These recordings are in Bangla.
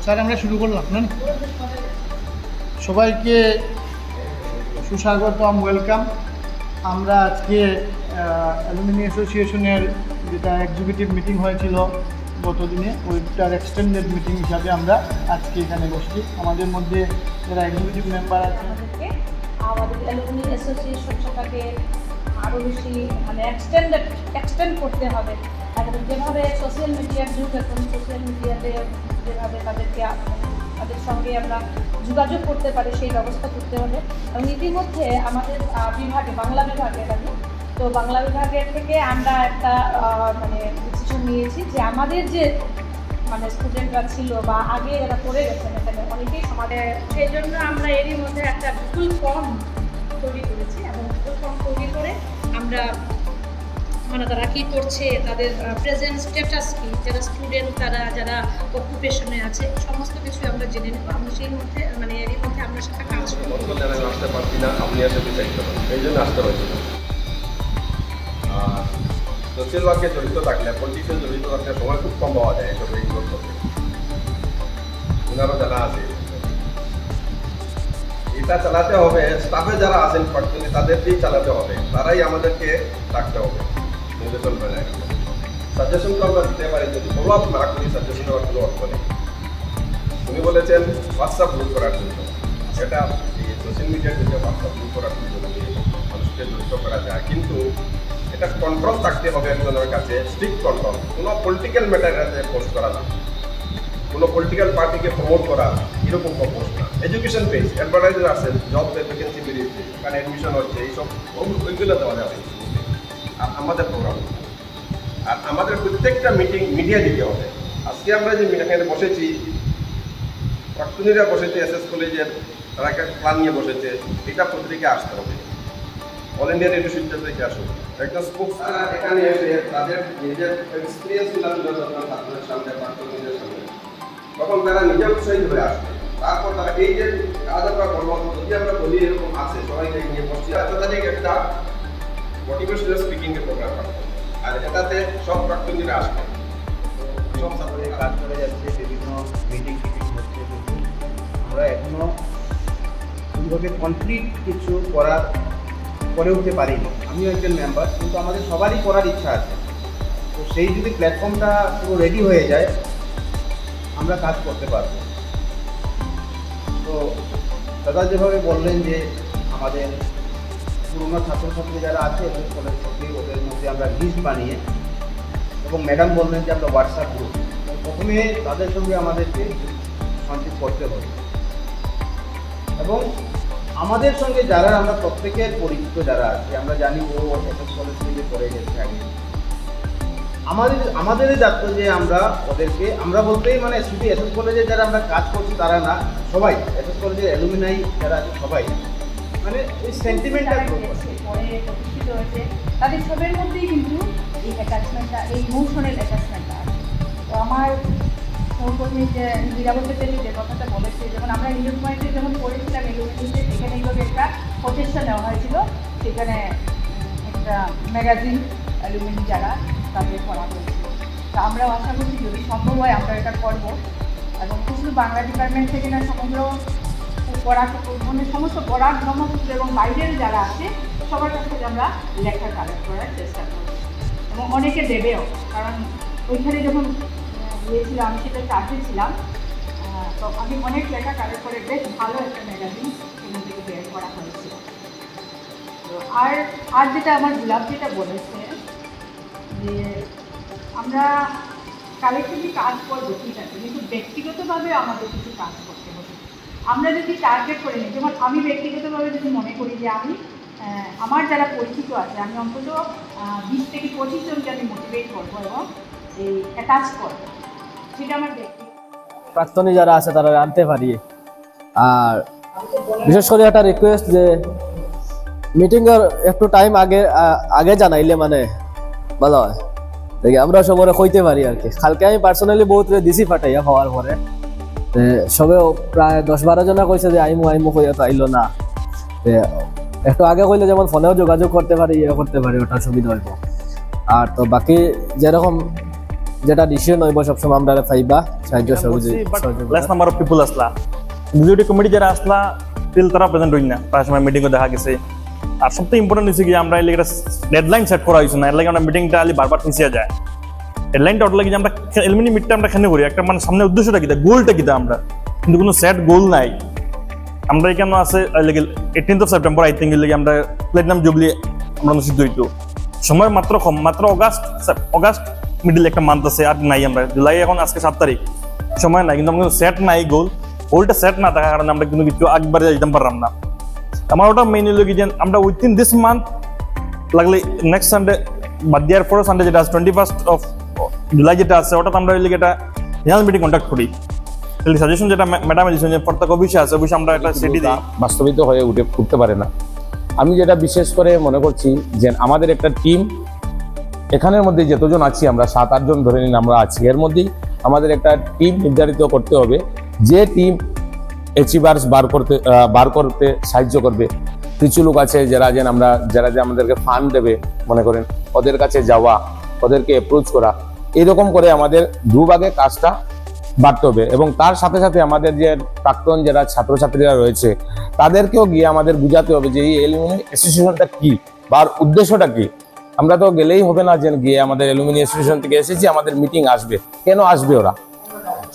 স্যার আমরা শুরু করলাম না? সবাইকে সুস্বাগতম, ওয়েলকাম। আমরা আজকে অ্যালুমিনি অ্যাসোসিয়েশনের যেটা এক্সিকিউটিভ মিটিং হয়েছিল গত দিনে, ওইটার এক্সটেন্ডেড মিটিং হিসাবে আমরা আজকে এখানে বসছি। আমাদের মধ্যে যারা এক্সিকিউটিভ মেম্বার আছে, আমাদের অ্যালুমিনি অ্যাসোসিয়েশনটাকে আরও বেশি মানে এক্সটেন্ড করতে হবে। এবং যেভাবে সোশ্যাল মিডিয়ার যুগ, এখন সোশ্যাল মিডিয়াতে যেভাবে তাদের সঙ্গে আমরা যোগাযোগ করতে পারি সেই ব্যবস্থা করতে হবে। এবং ইতিমধ্যে আমাদের বিভাগে, বাংলা বিভাগের তো বাংলা বিভাগের থেকে আমরা একটা মানে ডিসিশন নিয়েছি যে আমাদের যে মানে স্টুডেন্টরা ছিল বা আগে যারা পড়ে গেছেন এখানে অনেকেই সমাজে, সেই জন্য আমরা এরই মধ্যে একটা গুগল ফর্ম তৈরি করেছি। এবং গুগল ফর্ম তৈরি করে আমরা মানে তারা কী করছে, তাদের প্রেজেন্ট স্ট্যাটাস কী, যারা স্টুডেন্ট, তারা যারা অকুপেশনে আছে, সমস্ত কিছু আমরা জেনে নেব। আমরা সেই মধ্যে মানে এরই মধ্যে আমরা সেটা কাজ করবো। আসতে পারছি না, আপনি আসতে চাইতে পারেন, এই জন্য আসতে হয়েছিল। আর সোশ্যাল ওয়ার্কে জড়িত থাকলে, পলিটিক্সে জড়িত থাকলে সময় খুব কম পাওয়া যায় এসব এইগুলোর করতে। ওনারও জানা আছে এটা চালাতে হবে, স্টাফে যারা আছেন পার্সোনালি তাদেরকেই চালাতে হবে, তারাই আমাদেরকে রাখতে হবে নির্দেশন করে। সাজেশন তো আমরা দিতে পারি, যদি ফলো আপ না করি সাজেশন দেওয়ার কোনো অর্থ নেই। উনি বলেছেন হোয়াটসঅ্যাপ গ্রুপ করার জন্য, সেটা এই সোশ্যাল মিডিয়ার জন্য হোয়াটসঅ্যাপ গ্রুপ করার জন্য মানুষকে জড়িত করা যায়, কিন্তু এটা কন্ট্রোল থাকতে হবে একজনের কাছে, স্ট্রিক্ট কন্ট্রোল। কোনো পলিটিক্যাল ম্যাটারে পোস্ট করা না, কোনো পলিটিক্যাল পার্টিকে প্রমোট করা, এরকম পোস্ট না। এডুকেশন পেজ, অ্যাডভার্টাইজার আছেন, জব ভ্যাকেন্সি বেরিয়েছে, কারণ অ্যাডমিশন হচ্ছে, এইসব ওইগুলো দেওয়া যাবে। আর আমাদের প্রোগ্রাম, আর আমাদের প্রত্যেকটা মিটিং মিডিয়া দিতে হবে। আজকে আমরা যে এখানে বসেছি, প্রাক্তনীরা বসেছে, এসএস কলেজের তারা একটা প্ল্যান নিয়ে বসেছে, এটা পত্রিকা আসতে হবে, অল ইন্ডিয়া রেডিও শিল্পের থেকে আসুন। একজন স্পোক্স এখানে এসে তাদের নিজের এক্সপিরিয়েন্সগুলো তুলে ধরবেন ছাত্রদের সামনে, প্রাক্তনীদের সামনে, তখন তারা নিজে উৎসাহিত হয়ে আসবে। তারপর তারা এই যে কাজ আমরা করবো, যদি আমরা বলি এরকম আছে সবাইকে নিয়ে বসছি, তাদেরকে একটা মোটিভেশনাল স্পিকিংয়ের প্রোগ্রাম রাখবো, আর এটাতে সব প্রাক্তনীরা আসবে। সব ছাত্রদের কাজ করে যাচ্ছে, বিভিন্ন মিটিং টিটিং হচ্ছে, কিন্তু আমরা এখনও ওইভাবে কমপ্লিট কিছু করে উঠতে পারিনি। আমিও একজন মেম্বার, কিন্তু আমাদের সবারই করার ইচ্ছা আছে। তো সেই যদি প্ল্যাটফর্মটা পুরো রেডি হয়ে যায়, আমরা কাজ করতে পারবো। তো দাদা যেভাবে বললেন যে আমাদের পুরোনো ছাত্রছাত্রী যারা আছে কলেজ থেকে, ওদের মধ্যে আমরা লিস্ট বানিয়ে, এবং ম্যাডাম বললেন যে আমরা হোয়াটসঅ্যাপ গ্রুপ, প্রথমে তাদের সঙ্গে আমাদেরকে সংযোগ করতে হবে। এবং আমাদের সঙ্গে যারা আমরা প্রত্যেকের পরিচিত যারা আছে, আমরা জানি ও এসএস কলেজ থেকে পড়ে গেছে আগে, আমাদেরই দায়িত্ব যে আমরা ওদেরকে, আমরা বলতেই মানে শুধু এসএস কলেজে যারা আমরা কাজ করছি তারা না, সবাই এসএস কলেজের অ্যালুমিনাই যারা আছে সবাই মানে ওই সেন্টিমেন্টটা পরে প্রতিষ্ঠিত হয়েছে, তাদের সবের মধ্যেই কিন্তু এই অ্যাটাচমেন্টটা, এই ইমোশনাল অ্যাটাচমেন্টটা আছে। তো আমার সহকর্মী যে নিরাপত্তা যে কথাটা বলেছে, যেমন আমরা ইউনিভার্সিটি যখন পড়েছিলাম এলুমিনিতে, সেখানে এইভাবে একটা প্রচেষ্টা নেওয়া হয়েছিল, সেখানে একটা ম্যাগাজিন অ্যালুমিনি যারা তাদের করা হয়েছিল। তো আমরাও আশা করছি যদি সম্ভব হয় আমরা এটা করবো। এবং শুধু বাংলা ডিপার্টমেন্ট থেকে না, সমগ্র মানে সমস্ত পড়ার ব্রহ্মপুত্র এবং বাইরের যারা আছে সবার কাছ থেকে আমরা লেখা কালেক্ট করার চেষ্টা করব, এবং অনেকে দেবেও। কারণ ওইখানে যখন গিয়েছিলাম, আমি সেটা চার্জে ছিলাম, তো আমি অনেক লেখা কালেক্ট করে বেশ ভালো একটা ম্যাগাজিন সেখান থেকে বের করা হয়েছিল। তো আর যেটা আমার গুলাব যেটা বলেছে যে আমরা কালেক্টিভলি কাজ করবো, ঠিক আছে, কিন্তু ব্যক্তিগতভাবে আমাদের কিছু কাজ করতে হবে। আমরা যদি টার্গেট করে নিই, যেমন আমি ব্যক্তিগতভাবে যদি মনে করি যে আমি আমার যারা পরিচিত আছে, আমি অন্তত 20 থেকে 25 জনকে আমি মোটিভেট করবো এবং এই অ্যাটাচ করবো, সেটা আমার ব্যক্তিগত। প্রাক্তনী যারা আছে তারা আনতে পারি। আর বিশেষ করে একটা রিকোয়েস্ট যে মিটিংয়ের একটু টাইম আগে জানাইলে মানে ভালো হয়, দেখি আমরা সবরে কইতে পারি আর কি। কালকে আমি পার্সোনালি বহুত দিছি ফাটাইয়া হওয়ার পরে, সবে প্রায় 10-12 জনা কইছে যে আইমু কইয়া তো আইলো না। একটু আগে কইলে যেমন ফোনেও যোগাযোগ করতে পারি, ইয়ে করতে পারি, ওটা সুবিধা হইব। আর তো বাকি যেরকম যেটা ডিসিশন হইব সবসময় আমরা পাইবা সাহায্য লেস নাম্বার অফ পিপল আসলা এক্সিকিউটিভ কমিটি যারা আসলা টিল তারা প্রেজেন্ট হই না প্রায় সময় মিটিংও দেখা গেছে আর সবথেকে ইম্পর্টেন্ট হচ্ছে কি আমরা এলাকা ডেডলাইন সেট করা হয়েছে না এর লাগে আমরা মিটিংটা আলি বারবার পিছিয়ে যায় ডেডলাইনটা ওটা লাগে যে আমরা এলুমিনি মিটটা আমরা কেন করি একটা মানে সামনে উদ্দেশ্যটা কিতা গোলটা কিতা আমরা কিন্তু কোনো সেট গোল নাই আমরা এখানে আছে 18th of September I think লাগে আমরা প্ল্যাটিনাম জুবলি আমরা নিশ্চিত হইতো সময় মাত্র কম মাত্র অগাস্ট মিডল একটা মান্থ আছে আর নাই আমরা জুলাই এখন আজকে 7 তারিখ সময় নাই কিন্তু আমাদের সেট নাই গোলটা সেট না থাকার কারণে আমরা কিন্তু কিছু একবারে যেতাম পারলাম না আমার ওটা মেইন হলো কি যে আমরা উইথিন দিস মান্থ লাগলে নেক্সট সানডে বাদ দেওয়ার পরে সানডে যেটা আছে 21st of জুলাই যেটা আছে ওটা আমরা ওই একটা জেনারেল মিটিং কন্ডাক্ট করি সাজেশন যেটা ম্যাডাম দিয়েছেন যে প্রত্যেক অফিসে আছে অফিসে আমরা একটা সেটি দিই বাস্তবিত হয়ে উঠতে পারে না আমি যেটা বিশেষ করে মনে করছি যে আমাদের একটা টিম এখানের মধ্যে যতজন আছি আমরা 7-8 জন ধরে নিন আমরা আছি এর মধ্যেই আমাদের একটা টিম নির্ধারিত করতে হবে যে টিম অ্যাচিভার্স বার করতে সাহায্য করবে কিছু লোক আছে যারা যে আমাদেরকে ফান্ড দেবে মনে করেন ওদের কাছে যাওয়া ওদেরকে অ্যাপ্রোচ করা এরকম করে আমাদের দুভাগে কাজটা বাড়তে হবে এবং তার সাথে সাথে আমাদের যে প্রাক্তন যারা ছাত্রছাত্রীরা রয়েছে তাদেরকেও গিয়ে আমাদের বুঝাতে হবে যে এই অ্যালুমিনি অ্যাসোসিয়েশনটা কি বা উদ্দেশ্যটা কি আমরা তো গেলেই হবে না যে গিয়ে আমাদের অ্যালুমিনি অ্যাসোসিয়েশন থেকে এসেছি আমাদের মিটিং আসবে কেন আসবে ওরা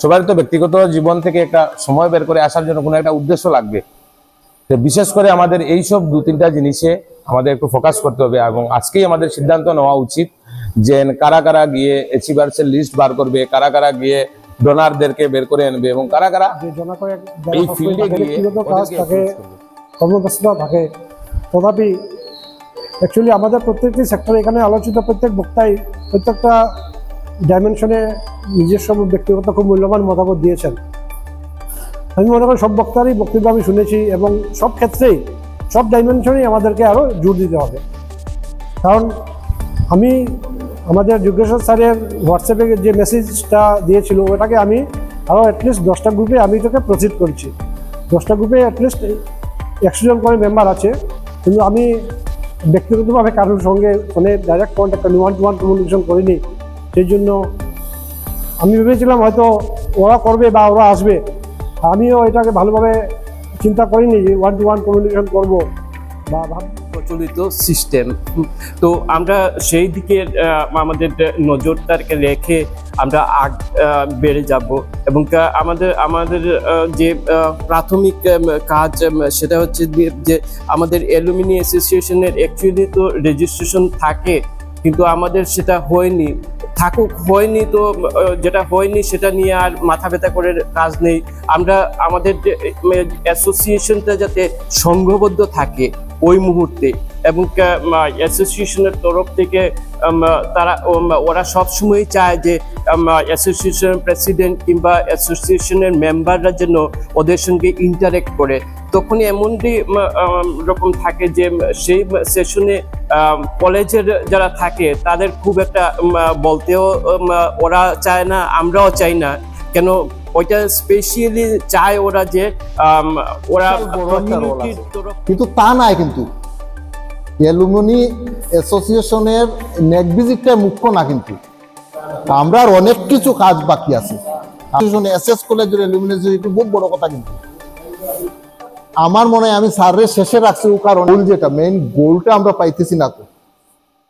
সবার তো ব্যক্তিগত জীবন থেকে একটা সময় বের করে আসার জন্য কোনো একটা উদ্দেশ্য লাগবে তো বিশেষ করে আমাদের এইসব 2-3টা জিনিসে আমাদের একটু ফোকাস করতে হবে এবং আজকেই আমাদের সিদ্ধান্ত নেওয়া উচিত যে কারা কারা গিয়ে অ্যাচিভার্সের লিস্ট বার করবে কারা কারা গিয়ে ডোনারদেরকে বের করে আনবে এবং কারা কারা এই ফিল্ডে গিয়ে কাজ থাকে কর্মব্যস্ততা থাকে তথাপি অ্যাকচুয়ালি আমাদের প্রত্যেকটি সেক্টরে এখানে আলোচিত প্রত্যেক বক্তাই প্রত্যেকটা ডাইমেনশনে নিজস্ব ব্যক্তিগত খুব মূল্যবান মতামত দিয়েছেন আমি মনে করি সব বক্তারই বক্তব্য আমি শুনেছি এবং সব ক্ষেত্রেই সব ডাইমেনশনেই আমাদেরকে আরও জোর দিতে হবে কারণ আমি আমাদের যোগেশ্বর স্যারের হোয়াটসঅ্যাপে যে মেসেজটা দিয়েছিল ওটাকে আমি আরও অ্যাটলিস্ট 10টা গ্রুপে আমি এটাকে প্রসিড করছি 10টা গ্রুপে অ্যাটলিস্ট 100 জন করে মেম্বার আছে কিন্তু আমি ব্যক্তিগতভাবে কারোর সঙ্গে মানে ডাইরেক্ট কন্ট্যাক্ট করিনি 1-to-1 কমিউনিকেশন করিনি সেই জন্য আমি ভেবেছিলাম হয়তো ওরা করবে বা ওরা আসবে আমিও এটাকে ভালোভাবে চিন্তা করিনি যে 1-to-1 কমিউনিকেশন করবো বা প্রচলিত সিস্টেম তো আমরা সেই দিকে আমাদের নজরদারকে রেখে আমরা বেড়ে যাব এবং আমাদের যে প্রাথমিক কাজ সেটা হচ্ছে যে আমাদের অ্যালুমিনি অ্যাসোসিয়েশনের অ্যাকচুয়ালি তো রেজিস্ট্রেশন থাকে কিন্তু আমাদের সেটা হয়নি হয়নি তো যেটা হয়নি সেটা নিয়ে আর মাথা ব্যথা করে কাজ নেই আমরা আমাদের অ্যাসোসিয়েশনটা যাতে সংঘবদ্ধ থাকে ওই মুহূর্তে এবং অ্যাসোসিয়েশনের তরফ থেকে ওরা সবসময় চায় যে অ্যাসোসিয়েশনের প্রেসিডেন্ট কিংবা অ্যাসোসিয়েশনের মেম্বাররা যেন ওদের সঙ্গে ইন্টারেক্ট করে তখনই এমনটি রকম থাকে যে সেই সেশনে কলেজের যারা থাকে তাদের খুব একটা বলতেও ওরা চায় না আমরাও চাই না কেন ওইটা স্পেশালি চায় ওরা যে ওরা কিন্তু তা নাই কিন্তু অ্যালুমিনি অ্যাসোসিয়েশনের নেক ভিজিটটা মুখ্য না কিন্তু আমরা অনেক কিছু কাজ বাকি আছে এসএস কলেজের অ্যালুমিনি অ্যাসোসিয়েশন বহুত বড় কথা কিন্তু আমার মনে হয় আমি স্যারের শেষে রাখছি কারণ যেটা মেইন গোলটা আমরা পাইতেছি না তো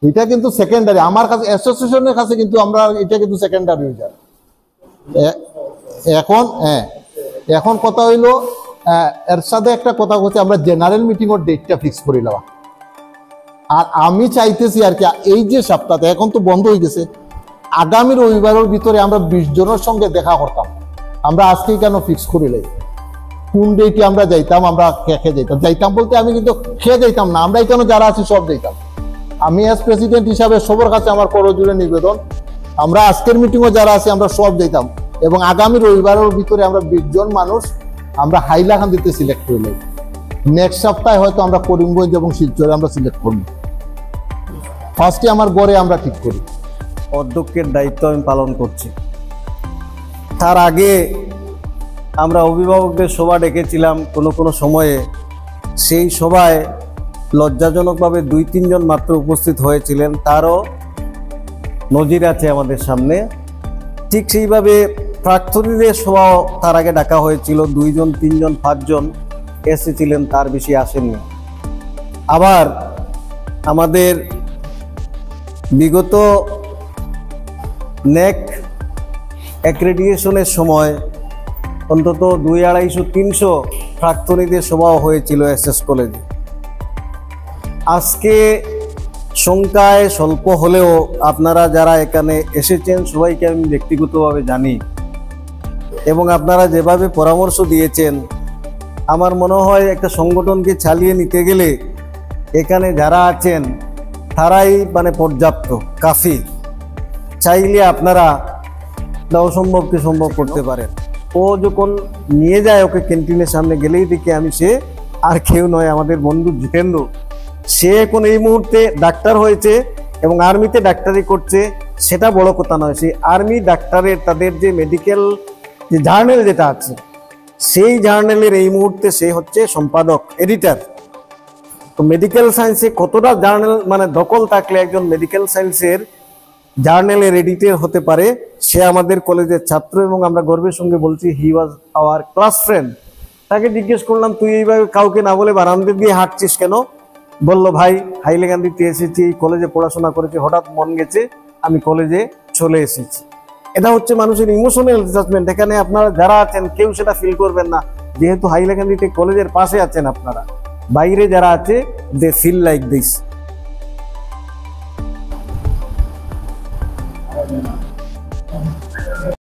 এটা কিন্তু সেকেন্ডারি আমার কাছে অ্যাসোসিয়েশনের কাছে কিন্তু আমরা এটা কিন্তু সেকেন্ডারি হয়ে যায় এখন কথা হইলো এর সাথে একটা কথা হচ্ছে আমরা জেনারেল মিটিং এর ডেটটা ফিক্স করে নেওয়া আর আমি চাইতেছি আর কি এই যে সপ্তাহে এখন তো বন্ধ হয়ে গেছে আগামী রবিবারের ভিতরে আমরা 20 জনের সঙ্গে দেখা করতাম আমরা আজকেই কেন ফিক্স করিলে কোন ডেটে আমরা যাইতাম আমরা খেয়ে যাইতাম বলতে আমি কিন্তু খেয়ে যাইতাম না আমরা এখানে যারা আছি সব যাইতাম আমি অ্যাজ প্রেসিডেন্ট হিসাবে সবার কাছে আমার করজোড়ে নিবেদন আমরা আজকের মিটিংও যারা আছে আমরা সব যাইতাম এবং আগামী রবিবারের ভিতরে আমরা 20 জন মানুষ আমরা হাইলাকান্দিতে সিলেক্ট করলে নেক্সট সপ্তাহে হয়তো আমরা করিমগঞ্জ এবং শিলচরে আমরা সিলেক্ট করব ফার্স্টে আমার গড়ে আমরা ঠিক করি অধ্যক্ষের দায়িত্ব আমি পালন করছি তার আগে আমরা অভিভাবকদের সভা ডেকেছিলাম কোনো সময়ে সেই সভায় লজ্জাজনকভাবে 2-3 জন মাত্র উপস্থিত হয়েছিলেন তারও নজির আছে আমাদের সামনে ঠিক সেইভাবে প্রার্থনীদের সভাও তার আগে ডাকা হয়েছিল, 2 জন 3 জন 5 জন এসেছিলেন, তার বেশি আসেননি। আবার আমাদের বিগত নেক অ্যাক্রেডিটেশনের সময় অন্তত 200-250-300 প্রাক্তনীদের সভাও হয়েছিল এসএস কলেজে। আজকে সংখ্যায় স্বল্প হলেও আপনারা যারা এখানে এসেছেন সবাইকে আমি ব্যক্তিগতভাবে জানি, এবং আপনারা যেভাবে পরামর্শ দিয়েছেন, আমার মনে হয় একটা সংগঠনকে চালিয়ে নিতে গেলে এখানে যারা আছেন তারাই মানে পর্যাপ্ত, কাফি। চাইলে আপনারা অসম্ভবকে সম্ভব করতে পারেন। ও যখন নিয়ে যায় ওকে ক্যান্টিনের সামনে, গেলেই দেখি আমি সে আর কেউ নয়, আমাদের বন্ধু জিতেন্দ্র। সে এখন এই মুহূর্তে ডাক্তার হয়েছে এবং আর্মিতে ডাক্তারি করছে, সেটা বড় কথা নয়। সেই আর্মি ডাক্তারের তাদের যে মেডিকেল যে জার্নাল যেটা আছে, সেই জার্নালের এই মুহূর্তে সে হচ্ছে সম্পাদক, এডিটার। তো মেডিকেল সায়েন্সে কতটা জার্নাল মানে দখল থাকলে একজন মেডিকেল সায়েন্সের জার্নালের এডিটর হতে পারে, সে আমাদের কলেজের ছাত্র এবং আমরা গর্বের সঙ্গে বলছি হি ওয়াজ আওয়ার ক্লাস ফ্রেন্ড। তাকে জিজ্ঞেস করলাম, তুই এইভাবে কাউকে না বলে বারান্দা দিয়ে হাঁটছিস কেন? বললো, ভাই হাইলাকান্দিতে এসেছি, কলেজে পড়াশোনা করেছি, হঠাৎ মন গেছে, আমি কলেজে চলে এসেছি। এটা হচ্ছে মানুষের ইমোশনাল অ্যাটাচমেন্ট। এখানে আপনারা যারা আছেন কেউ সেটা ফিল করবেন না, যেহেতু হাইলাকান্দিতে কলেজের পাশে আছেন আপনারা। বাইরে যারা আছে দে ফিল লাইক দিস।